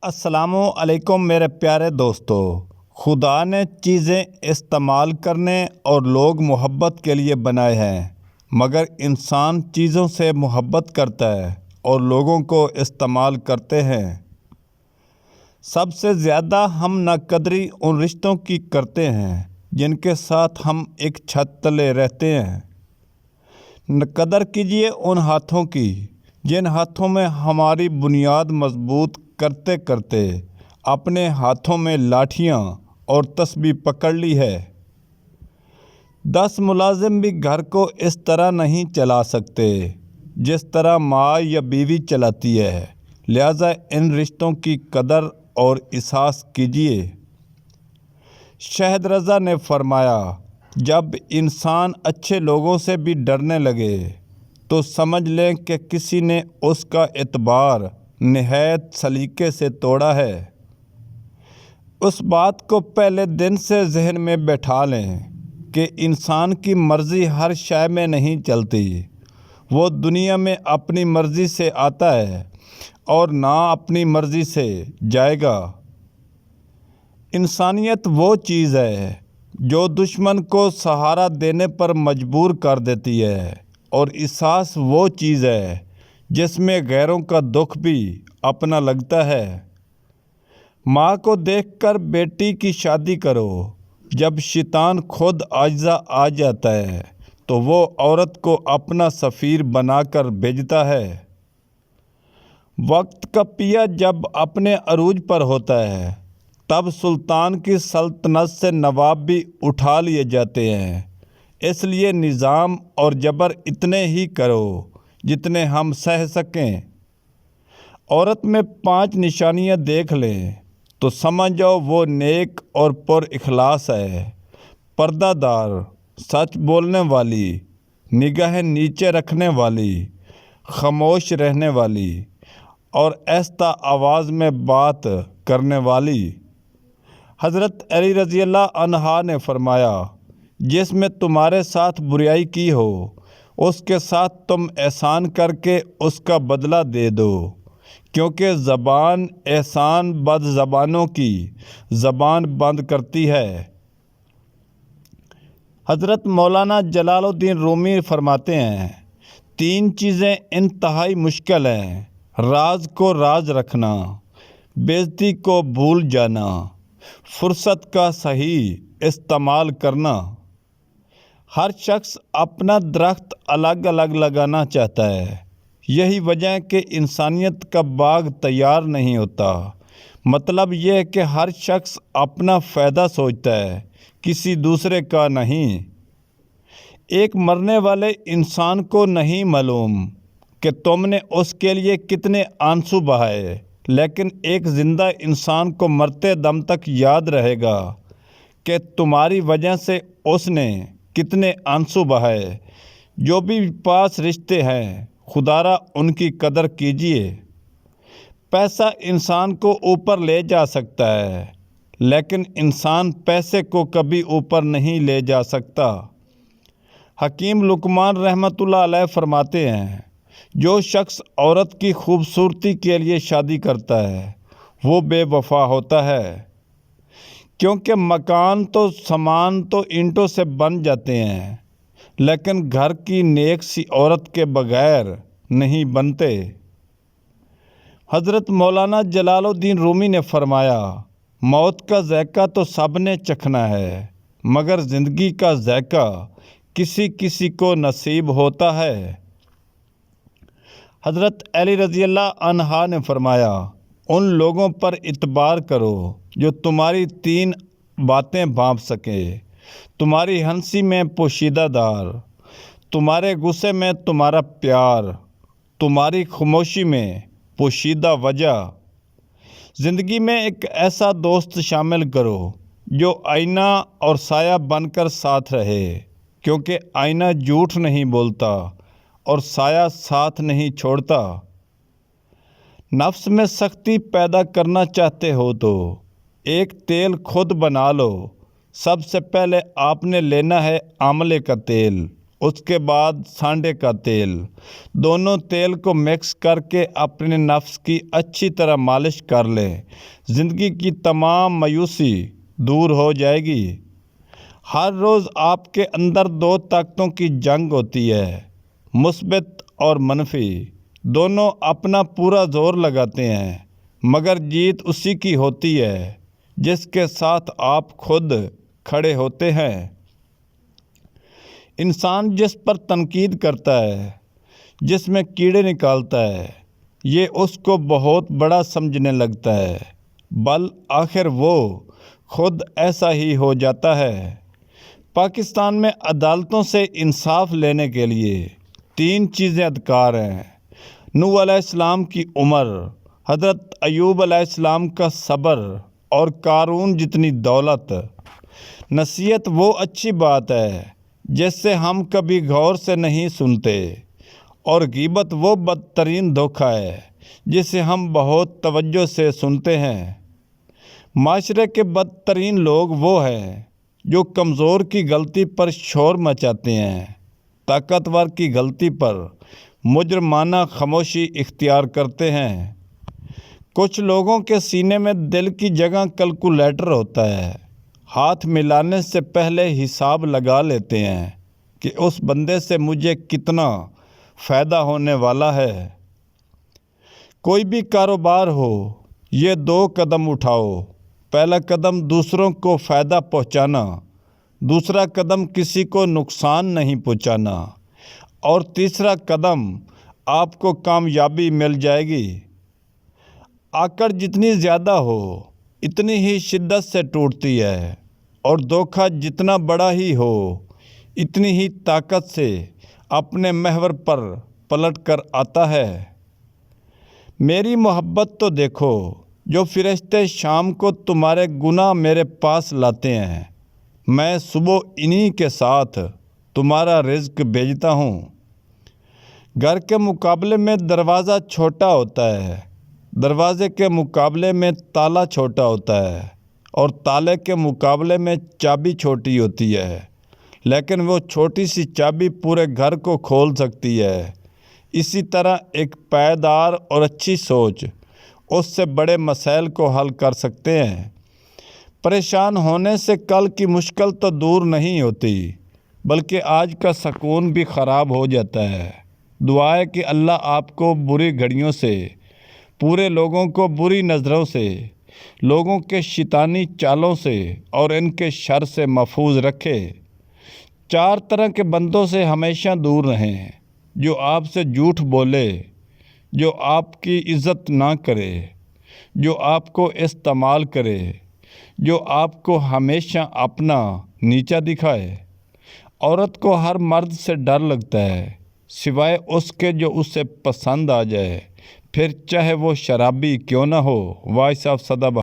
السلام علیکم میرے پیارے دوستو۔ خدا نے چیزیں استعمال کرنے اور لوگ محبت کے لیے بنائے ہیں، مگر انسان چیزوں سے محبت کرتا ہے اور لوگوں کو استعمال کرتے ہیں۔ سب سے زیادہ ہم ناقدری ان رشتوں کی کرتے ہیں جن کے ساتھ ہم ایک چھت تلے رہتے ہیں۔ قدر کیجیے ان ہاتھوں کی جن ہاتھوں میں ہماری بنیاد مضبوط کرتے کرتے اپنے ہاتھوں میں لاٹھیاں اور تسبیح پکڑ لی ہے۔ 10 ملازم بھی گھر کو اس طرح نہیں چلا سکتے جس طرح ماں یا بیوی چلاتی ہے، لہذا ان رشتوں کی قدر اور احساس کیجیے۔ شہد رضا نے فرمایا، جب انسان اچھے لوگوں سے بھی ڈرنے لگے تو سمجھ لیں کہ کسی نے اس کا اعتبار نہایت سلیقے سے توڑا ہے۔ اس بات کو پہلے دن سے ذہن میں بٹھا لیں کہ انسان کی مرضی ہر شے میں نہیں چلتی۔ وہ دنیا میں اپنی مرضی سے آتا ہے اور نہ اپنی مرضی سے جائے گا۔ انسانیت وہ چیز ہے جو دشمن کو سہارا دینے پر مجبور کر دیتی ہے، اور احساس وہ چیز ہے جس میں غیروں کا دکھ بھی اپنا لگتا ہے۔ ماں کو دیکھ کر بیٹی کی شادی کرو۔ جب شیطان خود عاجزہ آ جاتا ہے تو وہ عورت کو اپنا سفیر بنا کر بھیجتا ہے۔ وقت کا پیا جب اپنے عروج پر ہوتا ہے تب سلطان کی سلطنت سے نواب بھی اٹھا لیے جاتے ہیں۔ اس لیے نظام اور جبر اتنے ہی کرو جتنے ہم سہ سکیں۔ عورت میں 5 نشانیاں دیکھ لیں تو سمجھ جاؤ وہ نیک اور پر اخلاص ہے۔ پردہ دار، سچ بولنے والی، نگاہ نیچے رکھنے والی، خاموش رہنے والی اور آہستہ آواز میں بات کرنے والی۔ حضرت علی رضی اللہ عنہ نے فرمایا، جس میں تمہارے ساتھ بریائی کی ہو اس کے ساتھ تم احسان کر کے اس کا بدلہ دے دو، کیونکہ زبان احسان بد زبانوں کی زبان بند کرتی ہے۔ حضرت مولانا جلال الدین رومی فرماتے ہیں، 3 چیزیں انتہائی مشکل ہیں: راز کو راز رکھنا، بے عزتی کو بھول جانا، فرصت کا صحیح استعمال کرنا۔ ہر شخص اپنا درخت الگ الگ لگانا چاہتا ہے، یہی وجہ ہے کہ انسانیت کا باغ تیار نہیں ہوتا۔ مطلب یہ ہے کہ ہر شخص اپنا فائدہ سوچتا ہے، کسی دوسرے کا نہیں۔ ایک مرنے والے انسان کو نہیں معلوم کہ تم نے اس کے لیے کتنے آنسو بہائے، لیکن ایک زندہ انسان کو مرتے دم تک یاد رہے گا کہ تمہاری وجہ سے اس نے کتنے آنسو بہائے۔ جو بھی پاس رشتے ہیں خدارا ان کی قدر کیجیے۔ پیسہ انسان کو اوپر لے جا سکتا ہے، لیکن انسان پیسے کو کبھی اوپر نہیں لے جا سکتا۔ حکیم لقمان رحمۃ اللہ علیہ فرماتے ہیں، جو شخص عورت کی خوبصورتی کے لیے شادی کرتا ہے وہ بے وفا ہوتا ہے، کیونکہ مکان تو سامان تو اینٹوں سے بن جاتے ہیں، لیکن گھر کی نیک سی عورت کے بغیر نہیں بنتے۔ حضرت مولانا جلال الدین رومی نے فرمایا، موت کا ذائقہ تو سب نے چکھنا ہے، مگر زندگی کا ذائقہ کسی کسی کو نصیب ہوتا ہے۔ حضرت علی رضی اللہ عنہ نے فرمایا، ان لوگوں پر اعتبار کرو جو تمہاری 3 باتیں بھانپ سکے: تمہاری ہنسی میں پوشیدہ دار، تمہارے غصے میں تمہارا پیار، تمہاری خاموشی میں پوشیدہ وجہ۔ زندگی میں ایک ایسا دوست شامل کرو جو آئینہ اور سایہ بن کر ساتھ رہے، کیونکہ آئینہ جھوٹ نہیں بولتا اور سایہ ساتھ نہیں چھوڑتا۔ نفس میں سختی پیدا کرنا چاہتے ہو تو ایک تیل خود بنا لو۔ سب سے پہلے آپ نے لینا ہے آملے کا تیل، اس کے بعد سانڈے کا تیل، دونوں تیل کو مکس کر کے اپنے نفس کی اچھی طرح مالش کر لیں۔ زندگی کی تمام مایوسی دور ہو جائے گی۔ ہر روز آپ کے اندر دو طاقتوں کی جنگ ہوتی ہے، مثبت اور منفی۔ دونوں اپنا پورا زور لگاتے ہیں، مگر جیت اسی کی ہوتی ہے جس کے ساتھ آپ خود کھڑے ہوتے ہیں۔ انسان جس پر تنقید کرتا ہے، جس میں کیڑے نکالتا ہے، یہ اس کو بہت بڑا سمجھنے لگتا ہے، بالآخر وہ خود ایسا ہی ہو جاتا ہے۔ پاکستان میں عدالتوں سے انصاف لینے کے لیے 3 چیزیں درکار ہیں: نوح علیہ السلام کی عمر، حضرت ایوب علیہ السلام کا صبر اور قارون جتنی دولت۔ نصیحت وہ اچھی بات ہے جس سے ہم کبھی غور سے نہیں سنتے، اور غیبت وہ بدترین دھوکہ ہے جسے ہم بہت توجہ سے سنتے ہیں۔ معاشرے کے بدترین لوگ وہ ہیں جو کمزور کی غلطی پر شور مچاتے ہیں، طاقتور کی غلطی پر مجرمانہ خاموشی اختیار کرتے ہیں۔ کچھ لوگوں کے سینے میں دل کی جگہ کیلکولیٹر ہوتا ہے، ہاتھ ملانے سے پہلے حساب لگا لیتے ہیں کہ اس بندے سے مجھے کتنا فائدہ ہونے والا ہے۔ کوئی بھی کاروبار ہو، یہ 2 قدم اٹھاؤ۔ پہلا قدم دوسروں کو فائدہ پہنچانا، دوسرا قدم کسی کو نقصان نہیں پہنچانا، اور تیسرا قدم آپ کو کامیابی مل جائے گی۔ آکڑ جتنی زیادہ ہو اتنی ہی شدت سے ٹوٹتی ہے، اور دھوکہ جتنا بڑا ہی ہو اتنی ہی طاقت سے اپنے محور پر پلٹ کر آتا ہے۔ میری محبت تو دیکھو، جو فرشتے شام کو تمہارے گناہ میرے پاس لاتے ہیں، میں صبح انہی کے ساتھ تمہارا رزق بھیجتا ہوں۔ گھر کے مقابلے میں دروازہ چھوٹا ہوتا ہے، دروازے کے مقابلے میں تالا چھوٹا ہوتا ہے، اور تالے کے مقابلے میں چابی چھوٹی ہوتی ہے، لیکن وہ چھوٹی سی چابی پورے گھر کو کھول سکتی ہے۔ اسی طرح ایک پائیدار اور اچھی سوچ اس سے بڑے مسائل کو حل کر سکتے ہیں۔ پریشان ہونے سے کل کی مشکل تو دور نہیں ہوتی، بلکہ آج کا سکون بھی خراب ہو جاتا ہے۔ دعا ہے کہ اللہ آپ کو بری گھڑیوں سے، پورے لوگوں کو بری نظروں سے، لوگوں کے شیطانی چالوں سے اور ان کے شر سے محفوظ رکھے۔ 4 طرح کے بندوں سے ہمیشہ دور رہیں: جو آپ سے جھوٹ بولے، جو آپ کی عزت نہ کرے، جو آپ کو استعمال کرے، جو آپ کو ہمیشہ اپنا نیچا دکھائے۔ عورت کو ہر مرد سے ڈر لگتا ہے سوائے اس کے جو اسے پسند آ جائے، پھر چاہے وہ شرابی کیوں نہ ہو۔ وائس آف سدا